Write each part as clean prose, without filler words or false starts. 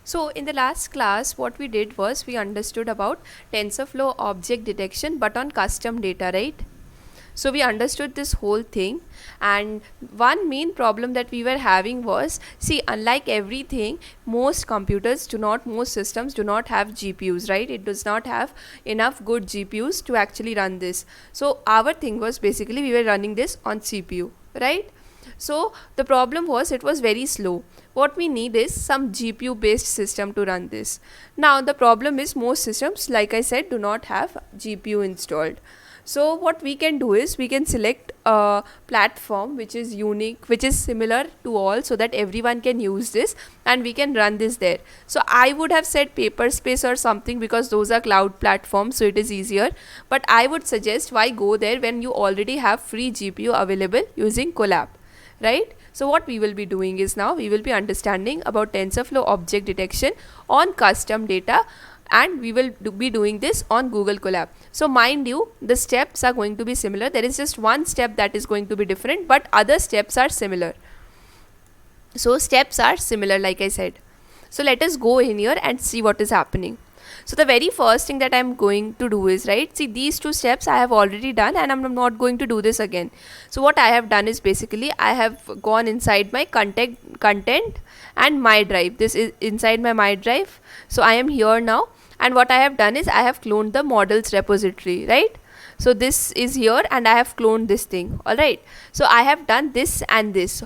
So in the last class, what we did was we understood about TensorFlow object detection but on custom data, right? So we understood this whole thing, and one main problem that we were having was, see, unlike everything, most systems do not have GPUs, right? It does not have enough good GPUs to actually run this. So our thing was basically we were running this on CPU, right? So the problem was it was very slow. What we need is some GPU based system to run this. Now the problem is most systems, like I said, do not have GPU installed. So what we can do is we can select a platform which is unique, which is similar to all, so that everyone can use this and we can run this there. So I would have said Paperspace or something because those are cloud platforms, so it is easier. But I would suggest, why go there when you already have free GPU available using Colab, right? So what we will be doing is, now we will be understanding about TensorFlow object detection on custom data, and we will be doing this on Google Colab. So mind you, the steps are going to be similar. There is just one step that is going to be different, but other steps are similar. So steps are similar, like I said. So let us go in here and see what is happening. So the very first thing that I'm going to do is, right, see, these two steps I have already done and I'm not going to do this again. So what I have done is basically I have gone inside my content and my drive. This is inside my drive. So I am here now, and what I have done is I have cloned the models repository, right? So this is here and I have cloned this thing. Alright, so I have done this and this.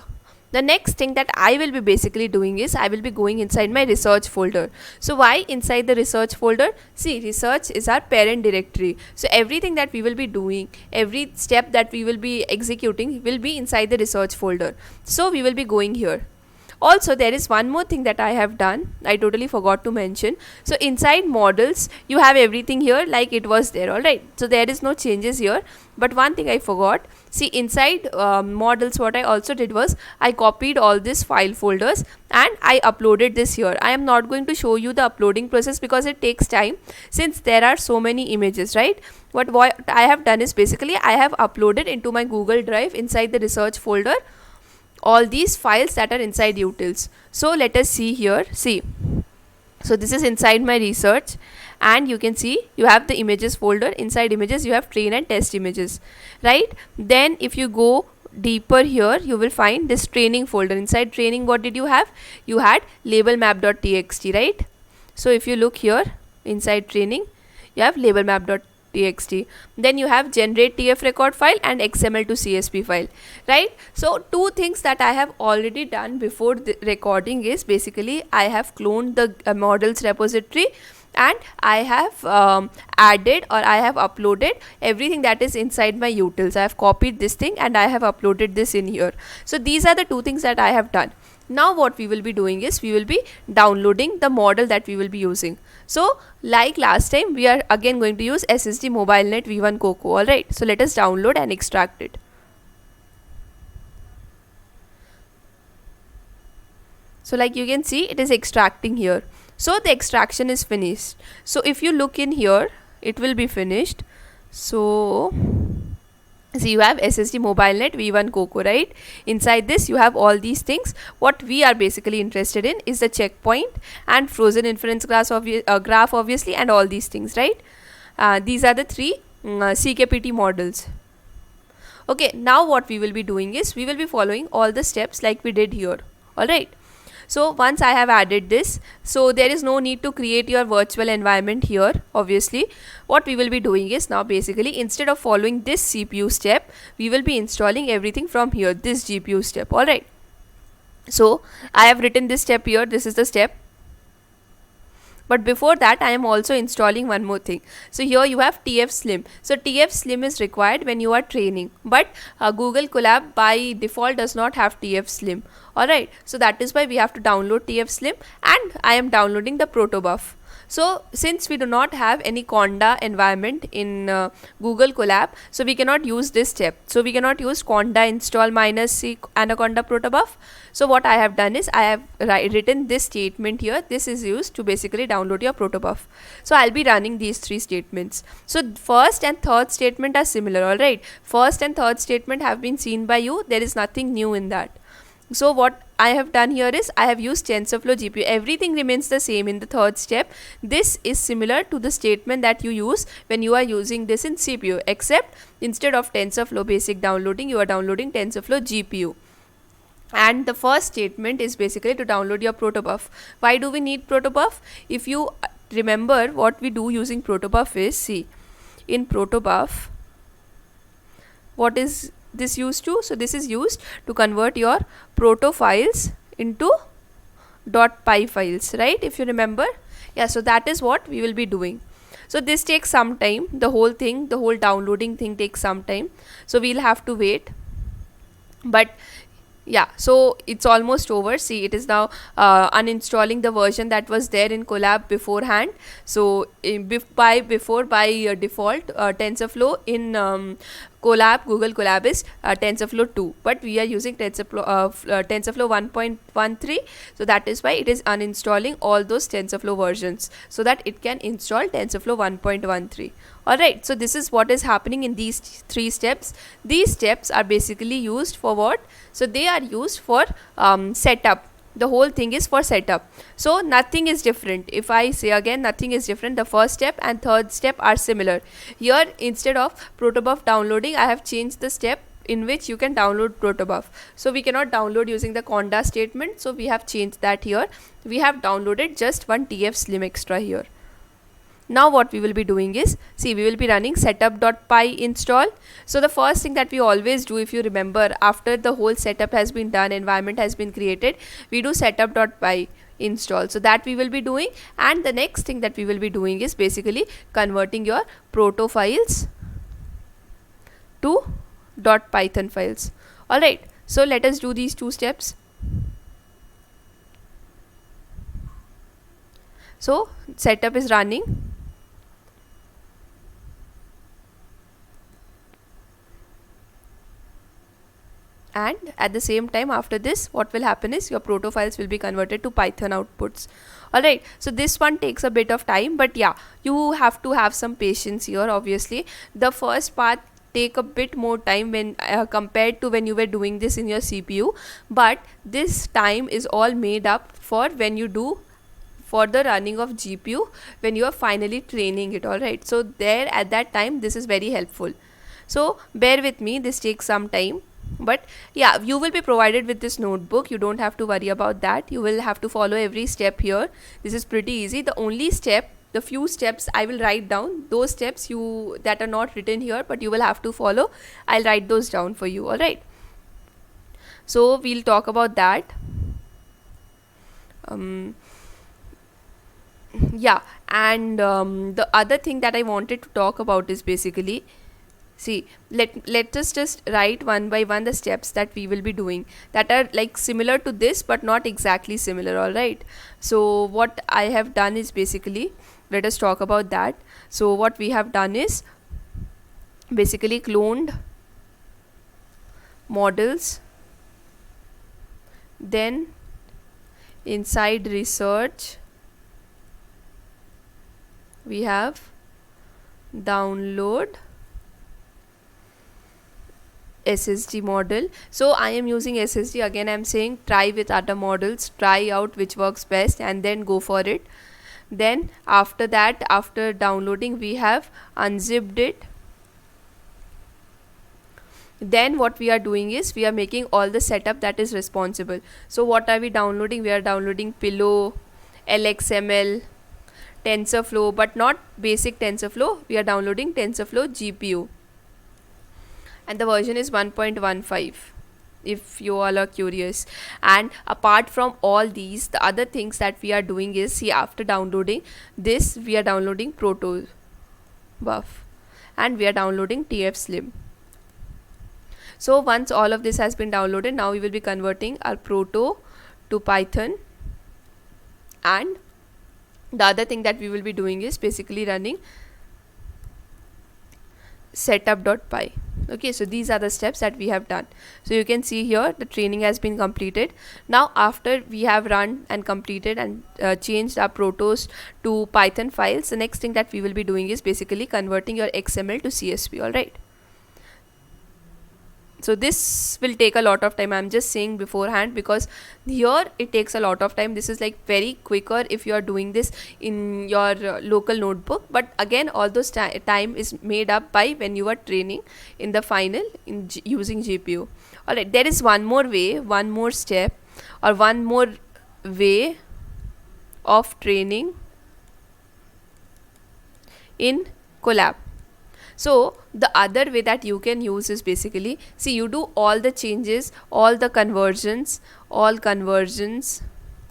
The next thing that I will be basically doing is I will be going inside my research folder. So why inside the research folder? See, research is our parent directory. So everything that we will be doing, every step that we will be executing will be inside the research folder. So we will be going here. Also, there is one more thing that I have done. I totally forgot to mention. So inside models, you have everything here like it was there. Alright, so there is no changes here. But one thing I forgot. See, inside models, what I also did was I copied all these file folders and I uploaded this here. I am not going to show you the uploading process because it takes time, since there are so many images, right? What I have done is basically I have uploaded into my Google Drive inside the research folder all these files that are inside utils. So let us see here. See, so this is inside my research, and you can see you have the images folder. Inside images you have train and test images, right? Then if you go deeper here, you will find this training folder. Inside training, what did you have? You had label map.txt, right? So if you look here inside training, you have label map.txt. Then you have generate TF record file and XML to CSV file, right? So two things that I have already done before the recording is basically I have cloned the models repository, and I have added, or I have uploaded everything that is inside my utils. I have copied this thing and I have uploaded this in here. So these are the two things that I have done. Now what we will be doing is we will be downloading the model that we will be using. So like last time, we are again going to use SSD MobileNet V1 Coco. Alright, so let us download and extract it. So like you can see, it is extracting here. So the extraction is finished. So if you look in here, it will be finished. So you have SSD MobileNet V1 Coco, right? Inside this you have all these things. What we are basically interested in is the checkpoint and frozen inference graph obviously, and all these things, right? These are the three CKPT models. Okay, now what we will be doing is we will be following all the steps like we did here. Alright, so once I have added this, so there is no need to create your virtual environment here. Obviously, what we will be doing is, now basically instead of following this CPU step, we will be installing everything from here, this GPU step. Alright, so I have written this step here. This is the step. But before that, I am also installing one more thing. So here you have TF Slim. So TF Slim is required when you are training, but Google Colab by default does not have TF Slim. Alright, so that is why we have to download TF Slim, and I am downloading the protobuf. So since we do not have any Conda environment in Google Colab, so we cannot use this step. So we cannot use conda install -c anaconda protobuf. So what I have done is I have written this statement here. This is used to basically download your protobuf. So I'll be running these three statements. So first and third statement are similar. Alright, first and third statement have been seen by you. There is nothing new in that. So what I have done here is I have used TensorFlow GPU. Everything remains the same in the third step. This is similar to the statement that you use when you are using this in CPU, except instead of TensorFlow basic downloading, you are downloading TensorFlow GPU. And the first statement is basically to download your protobuf. Why do we need protobuf? If you remember, what we do using protobuf is, see, in protobuf, what is this used to? So this is used to convert your proto files into .py files, right? If you remember, yeah, so that is what we will be doing. So this takes some time. The whole downloading thing takes some time, so we'll have to wait. But yeah, so it's almost over. See, it is now uninstalling the version that was there in Colab beforehand. So by default, TensorFlow in Colab, Google Colab is TensorFlow 2, but we are using TensorFlow 1.13, so that is why it is uninstalling all those TensorFlow versions so that it can install TensorFlow 1.13. Alright, so this is what is happening in these three steps. These steps are basically used for what? So they are used for setup. The whole thing is for setup. So nothing is different. If I say again, nothing is different. The first step and third step are similar. Here, instead of protobuf downloading, I have changed the step in which you can download protobuf. So we cannot download using the conda statement, so we have changed that here. We have downloaded just one TF slim extra here. Now what we will be doing is, see, we will be running setup.py install. So the first thing that we always do, if you remember, after the whole setup has been done, environment has been created, we do setup.py install. So that we will be doing, and the next thing that we will be doing is basically converting your proto files to .python files. Alright, so let us do these two steps. So setup is running. And at the same time, after this, what will happen is your proto files will be converted to Python outputs. Alright, so this one takes a bit of time, but yeah, you have to have some patience here. Obviously, the first part take a bit more time when compared to when you were doing this in your CPU, but this time is all made up for when you do for the running of GPU, when you are finally training it. Alright, so there at that time this is very helpful. So bear with me, this takes some time. But yeah, you will be provided with this notebook. You don't have to worry about that. You will have to follow every step here. This is pretty easy. The only step, the few steps I will write down, those steps that are not written here, but you will have to follow. I'll write those down for you. All right, so we'll talk about that. Yeah, and the other thing that I wanted to talk about is basically, see, let us just write one by one the steps that we will be doing that are like similar to this but not exactly similar. All right, so what I have done is basically, let us talk about that. So what we have done is basically cloned models, then inside research we have download SSD model. So I am using SSD. Again, I am saying try with other models, try out which works best and then go for it. Then after that, after downloading, we have unzipped it. Then what we are doing is we are making all the setup that is responsible. So what are we downloading? We are downloading Pillow, LXML, TensorFlow, but not basic TensorFlow. We are downloading TensorFlow GPU. And the version is 1.15 if you all are curious. And apart from all these, the other things that we are doing is, see, after downloading this, we are downloading protobuf and we are downloading TF slim. So once all of this has been downloaded, now we will be converting our proto to Python, and the other thing that we will be doing is basically running setup.py. Okay, so these are the steps that we have done. So you can see here the training has been completed. Now after we have run and completed and changed our protos to Python files, the next thing that we will be doing is basically converting your XML to CSV. All right, So this will take a lot of time. I'm just saying beforehand, because here it takes a lot of time. This is like very quicker if you are doing this in your local notebook, but again all those time is made up by when you are training in the final in using GPU. Alright, there is one more way, one more step, or one more way of training in Colab. So the other way that you can use is basically, see, you do all the changes, all the conversions,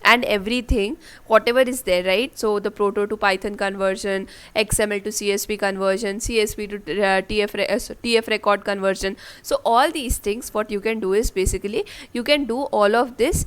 and everything whatever is there, right? So the proto to Python conversion, XML to CSV conversion, CSV to TF record conversion. So all these things, what you can do is basically you can do all of this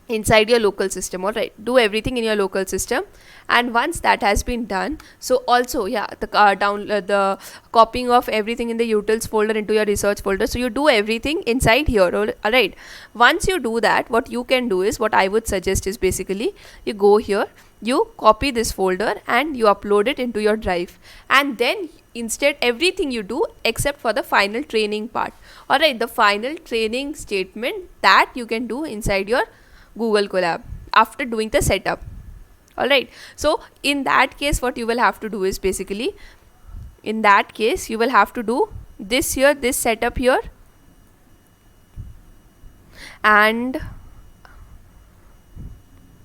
inside your local system. All right, do everything in your local system, and once that has been done, so also the copying of everything in the utils folder into your research folder, so you do everything inside here. All right, once you do that, what you can do is, what I would suggest is basically you go here, you copy this folder and you upload it into your drive, and then instead everything you do except for the final training part. All right, the final training statement that you can do inside your Google Colab after doing the setup. Alright, so in that case, what you will have to do is basically, in that case, you will have to do this here, this setup here, and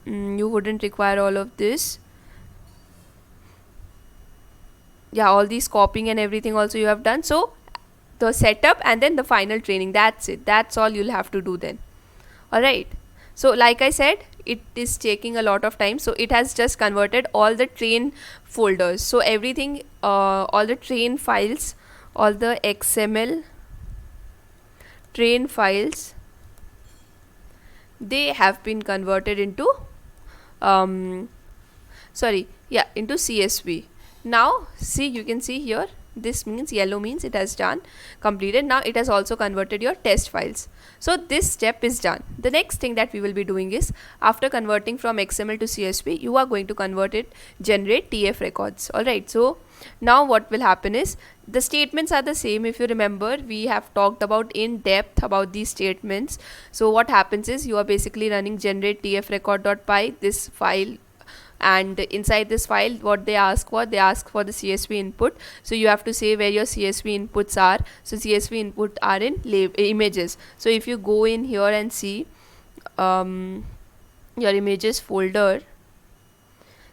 you wouldn't require all of this. Yeah, all these copying and everything also you have done. So the setup and then the final training, that's it. That's all you'll have to do then. Alright. So like I said, it is taking a lot of time. So it has just converted all the train folders. So everything, all the train files, all the XML train files, they have been converted into into CSV. Now see, you can see here, this means yellow means it has done completed. Now it has also converted your test files. So this step is done. The next thing that we will be doing is, after converting from XML to CSV, you are going to generate TF records. Alright, so now what will happen is, the statements are the same. If you remember, we have talked about in depth about these statements. So what happens is, you are basically running generate tf record.py, this file, and inside this file what they ask for the CSV input. So you have to say where your CSV inputs are. So CSV input are in images. So if you go in here and see your images folder,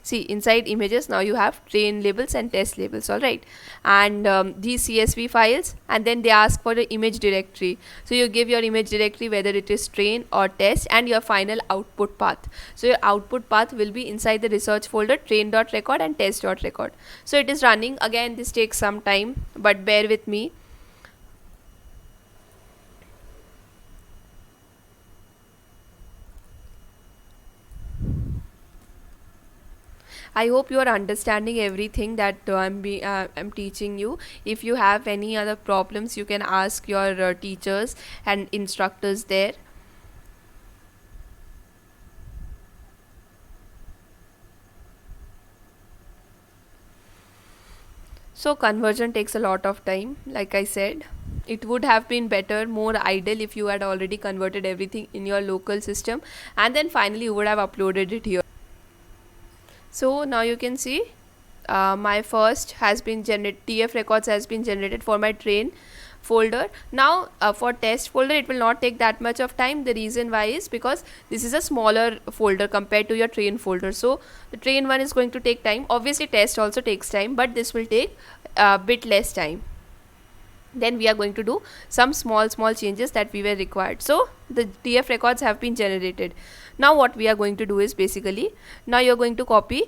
see inside images now you have train labels and test labels. All right, and these CSV files, and then they ask for the image directory. So you give your image directory, whether it is train or test, and your final output path. So your output path will be inside the research folder, train.record and test.record. So it is running. Again, this takes some time, but bear with me. I hope you are understanding everything that I'm teaching you. If you have any other problems, you can ask your teachers and instructors there. So conversion takes a lot of time. Like I said, it would have been better, more ideal, if you had already converted everything in your local system, and then finally you would have uploaded it here. So now you can see my first has been generated, TF records has been generated for my train folder. Now for test folder, it will not take that much of time. The reason why is because this is a smaller folder compared to your train folder. So the train one is going to take time. Obviously test also takes time, but this will take a bit less time. Then we are going to do some small changes that we were required. So the TF records have been generated. Now what we are going to do is basically, now you're going to copy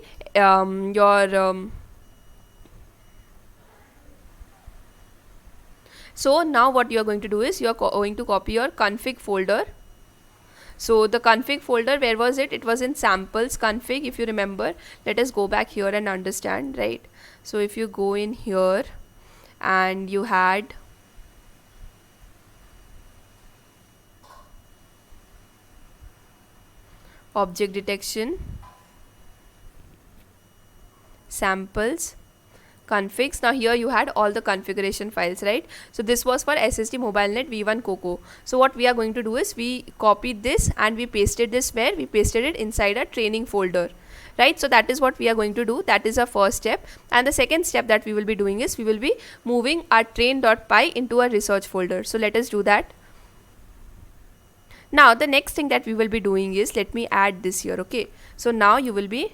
so now what you are going to do is, you are going to copy your config folder. So the config folder, where was it? It was in samples config, if you remember. Let us go back here and understand, right? So if you go in here, and you had object detection, samples, configs. Now here you had all the configuration files, right? So this was for SSD MobileNet v1 Coco. So what we are going to do is we copied this and we pasted this where? We pasted it inside a training folder, right? So that is what we are going to do. That is our first step. And the second step that we will be doing is we will be moving our train.py into a research folder. So let us do that. Now the next thing that we will be doing is, let me add this here. Okay, so now you will be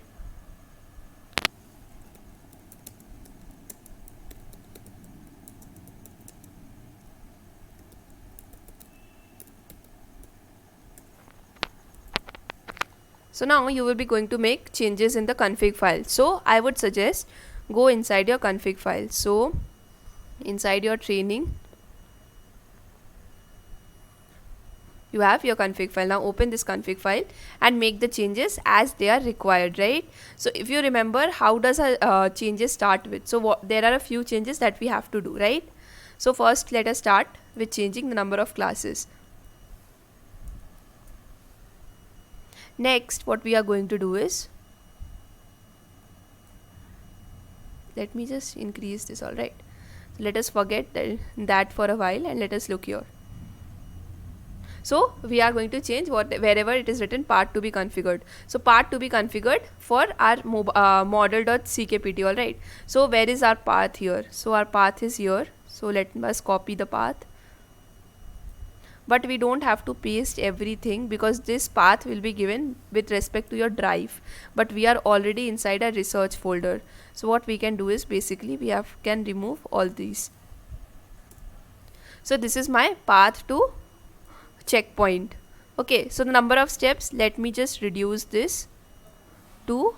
going to make changes in the config file. So I would suggest go inside your config file. So inside your training you have your config file. Now open this config file and make the changes as they are required, right? So if you remember, how does our changes start with? So there are a few changes that we have to do, right? So first let us start with changing the number of classes. Next what we are going to do is, let me just increase this. All right, so let us forget that for a while and let us look here. So we are going to change wherever it is written part to be configured. So part to be configured for our model.ckpt. all right, so where is our path here? So our path is here. So let us copy the path, but we don't have to paste everything because this path will be given with respect to your drive, but we are already inside a research folder. So what we can do is basically we can remove all these. So this is my path to checkpoint. Okay, so the number of steps, let me just reduce this to,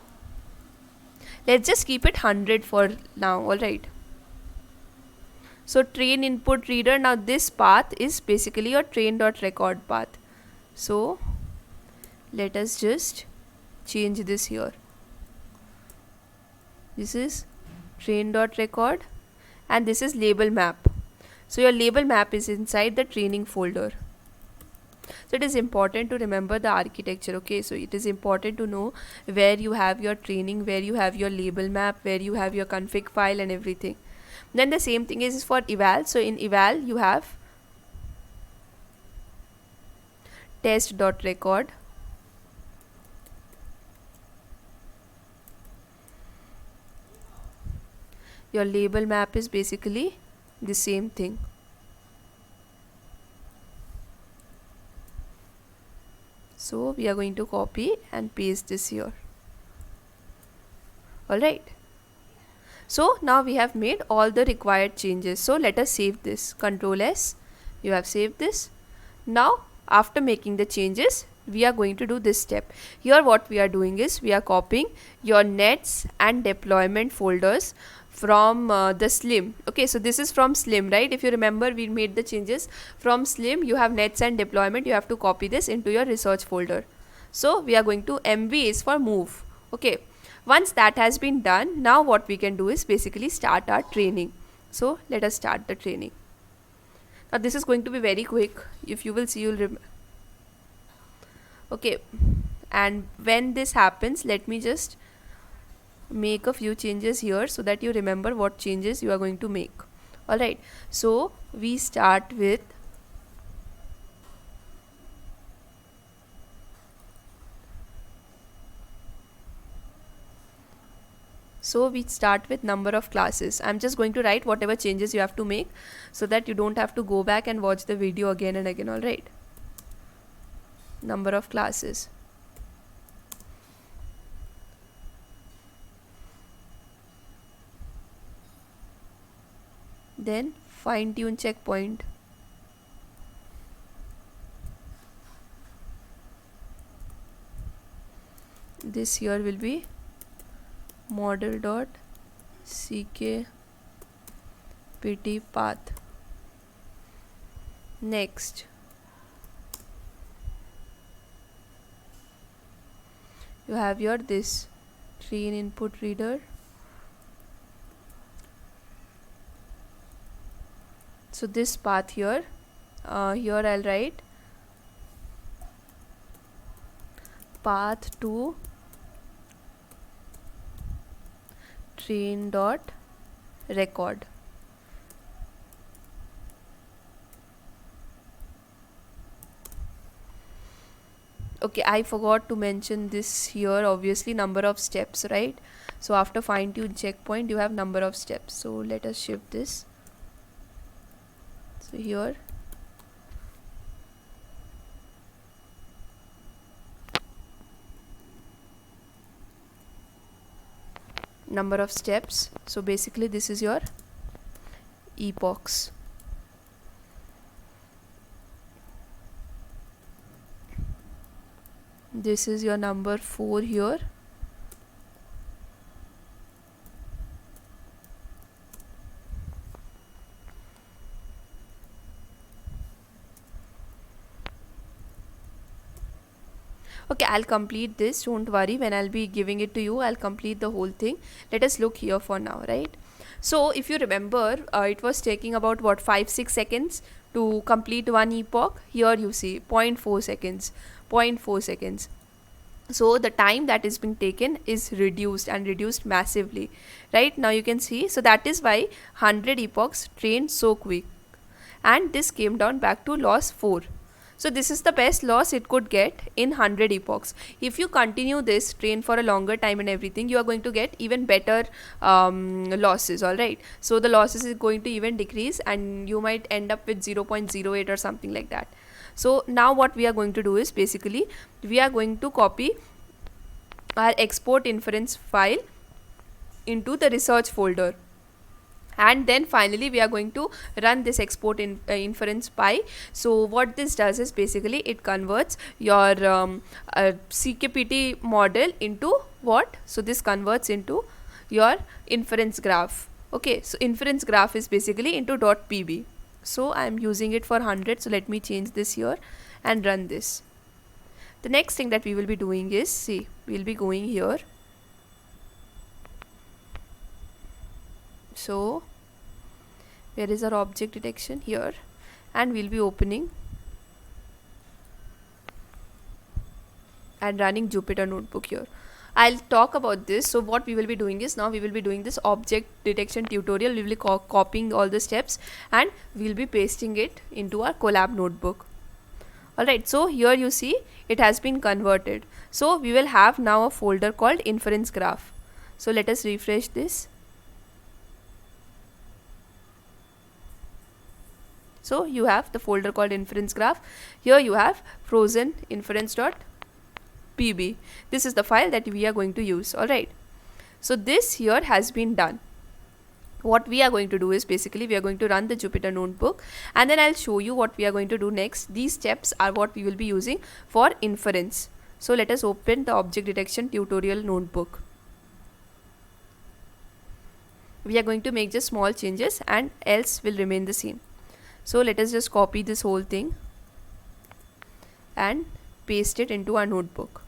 let's just keep it 100 for now. All right, so train input reader, now this path is basically your train.record path. So let us just change this here. This is train.record and this is label map. So your label map is inside the training folder. So it is important to remember the architecture. Okay, so it is important to know where you have your training, where you have your label map, where you have your config file and everything. Then the same thing is for eval. So in eval you have test.record, your label map is basically the same thing. So we are going to copy and paste this here. Alright, so now we have made all the required changes. So let us save this. Control S, you have saved this. Now after making the changes, we are going to do this step. Here what we are doing is we are copying your nets and deployment folders from the slim. Okay, so this is from slim, right? If you remember, we made the changes from slim. You have nets and deployment, you have to copy this into your research folder. So we are going to, MV is for move. Okay, once that has been done, now what we can do is basically start our training. So let us start the training. Now this is going to be very quick. If you will see, you'll remember. Okay, and when this happens, let me just make a few changes here so that you remember what changes you are going to make. Alright, so we start with number of classes. I'm just going to write whatever changes you have to make so that you don't have to go back and watch the video again and again. Alright, number of classes. Then fine tune checkpoint. This here will be model.ckpt path. Next you have your this train input reader. So this path here, here I'll write path to train dot record. Okay, I forgot to mention this here, obviously number of steps, right? So after fine tune checkpoint you have number of steps. So let us shift this. So here number of steps. So basically this is your epochs. This is your number 4 here. Okay, I'll complete this, don't worry. When I'll be giving it to you, I'll complete the whole thing. Let us look here for now, right? So if you remember, it was taking about what, 5-6 seconds to complete one epoch. Here you see 0.4 seconds, 0.4 seconds. So the time that is being taken is reduced, and reduced massively, right? Now you can see, so that is why 100 epochs trained so quick, and this came down back to loss 4. So this is the best loss it could get in 100 epochs. If you continue this, train for a longer time and everything, you are going to get even better losses, alright? So the losses is going to even decrease, and you might end up with 0.08 or something like that. So now what we are going to do is, basically we are going to copy our export inference file into the research folder, and then finally we are going to run this export inference py. So what this does is, basically it converts your CKPT model into what? So this converts into your inference graph. Okay, so inference graph is basically into .pb. So I am using it for 100. So let me change this here and run this. The next thing that we will be doing is, see, we will be going here. So where is our object detection? Here, and we'll be opening and running Jupyter Notebook here. I'll talk about this. So what we will be doing is, now we will be doing this object detection tutorial. We will be copying all the steps, and we'll be pasting it into our Colab notebook. Alright, so here you see it has been converted. So we will have now a folder called inference graph. So let us refresh this. So you have the folder called inference graph. Here you have frozen inference.pb. This is the file that we are going to use. Alright, so this here has been done. What we are going to do is, basically we are going to run the Jupyter notebook, and then I'll show you what we are going to do next. These steps are what we will be using for inference. So let us open the object detection tutorial notebook. We are going to make just small changes, and else will remain the same. So let us just copy this whole thing and paste it into our notebook.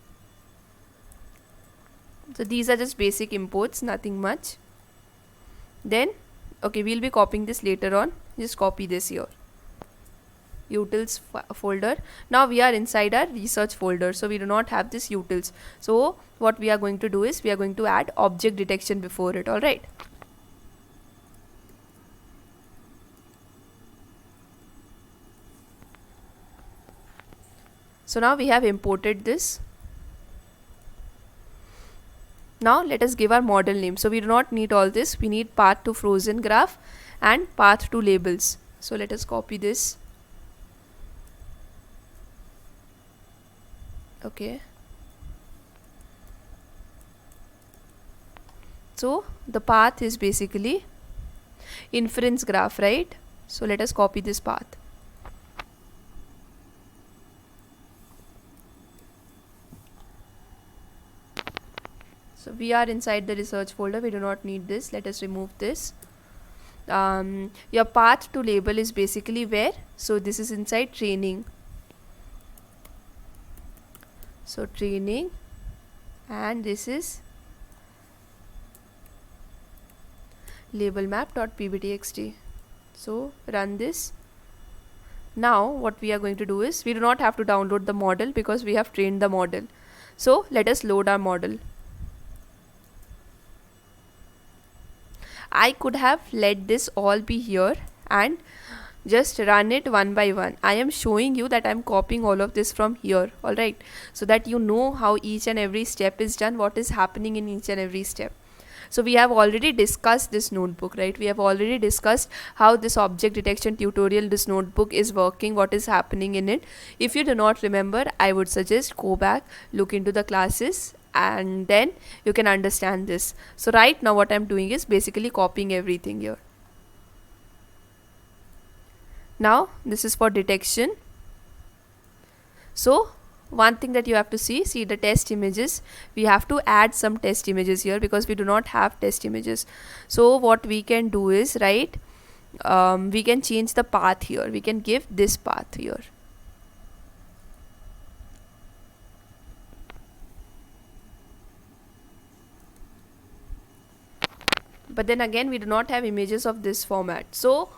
So these are just basic imports, nothing much. Then okay, we'll be copying this later on. Just copy this here, utils folder. Now we are inside our research folder, so we do not have this utils. So what we are going to do is, we are going to add object detection before it. Alright, so now we have imported this. Now let us give our model name. So we do not need all this. We need path to frozen graph and path to labels. So let us copy this. Okay, so the path is basically inference graph, right? So let us copy this path. So we are inside the research folder. We do not need this. Let us remove this. Your path to label is basically where? So this is inside training. So training, and this is label map.pbtxt. So run this. Now what we are going to do is, we do not have to download the model because we have trained the model. So let us load our model. I could have let this all be here and just run it one by one. I am showing you that I am copying all of this from here, alright, so that you know how each and every step is done, what is happening in each and every step. So we have already discussed this notebook, right? We have already discussed how this object detection tutorial, this notebook is working, what is happening in it. If you do not remember, I would suggest go back, look into the classes, and then you can understand this. So right now what I'm doing is basically copying everything here. Now this is for detection. So one thing that you have to see the test images. We have to add some test images here because we do not have test images. So what we can do is, right, we can change the path here. We can give this path here. But then again, we do not have images of this format. So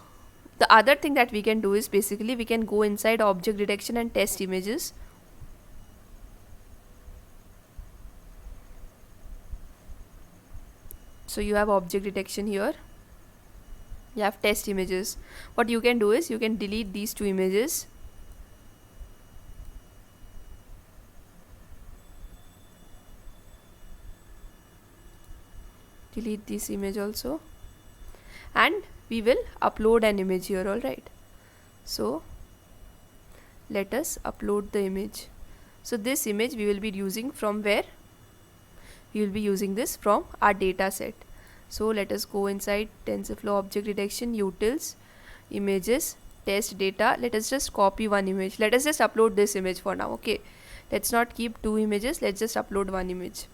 the other thing that we can do is basically we can go inside object detection and test images. So you have object detection here, you have test images. What you can do is you can delete these two images, delete this image also, and we will upload an image here, alright. So let us upload the image. So this image we will be using from where? We will be using this from our data set. So let us go inside TensorFlow object detection, utils, images, test data. Let us just copy one image. Let us just upload this image for now, okay? Let's not keep two images, let's just upload one image.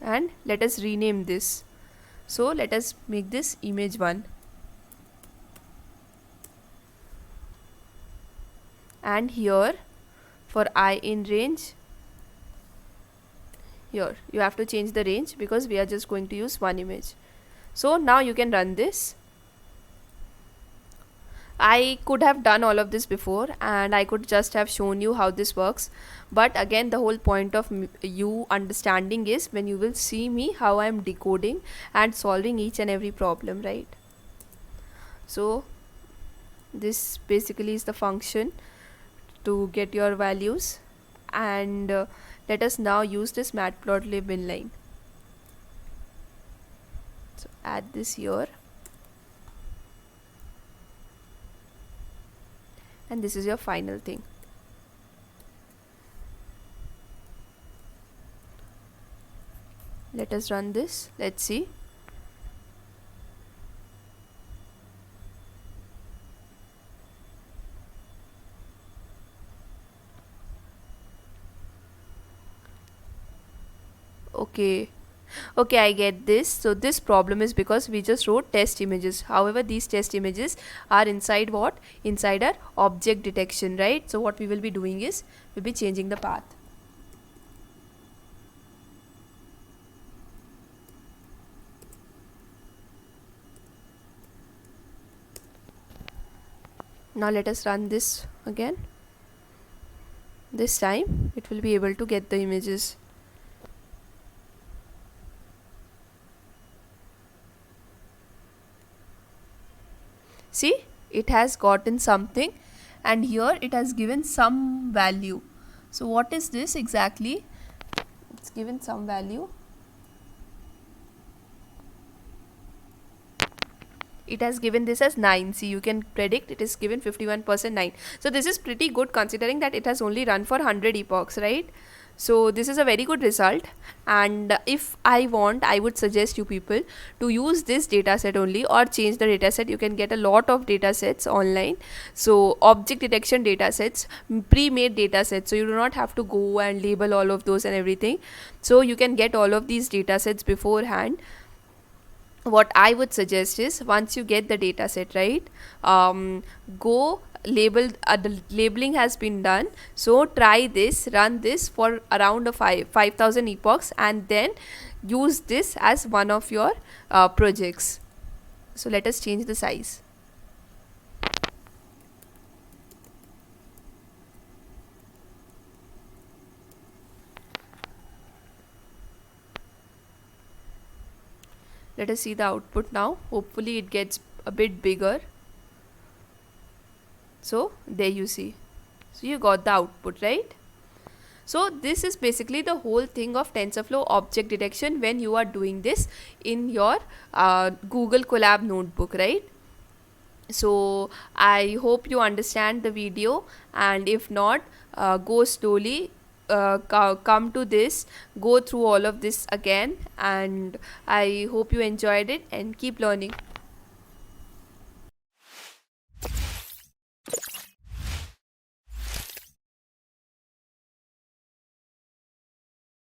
And let us rename this. So let us make this image 1. And here for I in range, here you have to change the range because we are just going to use one image. So now you can run this. I could have done all of this before and I could just have shown you how this works, but again the whole point of you understanding is when you will see me how I am decoding and solving each and every problem, right? So this basically is the function to get your values, and let us now use this matplotlib inline. So add this here, and this is your final thing. Let us run this, let's see. Okay, I get this. So this problem is because we just wrote test images. However, these test images are inside what? Inside our object detection, right? So what we will be doing is we'll be changing the path. Now let us run this again. This time it will be able to get the images. See, it has gotten something and here it has given some value. So what is this exactly? It's given some value. It has given this as 9. See, you can predict it is given 51% 9. So this is pretty good considering that it has only run for 100 epochs, right? So this is a very good result, and if I want, I would suggest you people to use this data set only or change the data set. You can get a lot of data sets online. So object detection data sets, pre-made data sets, so you do not have to go and label all of those and everything. So you can get all of these data sets beforehand. What I would suggest is once you get the data set, right, go label, the labeling has been done. So try this, run this for around 5,000 epochs and then use this as one of your projects. So let us change the size. Let us see the output now. Hopefully it gets a bit bigger. So there you see. So you got the output, right? So this is basically the whole thing of TensorFlow object detection when you are doing this in your Google Colab notebook, right? So I hope you understand the video, and if not, go slowly, come to this, go through all of this again, and I hope you enjoyed it and keep learning.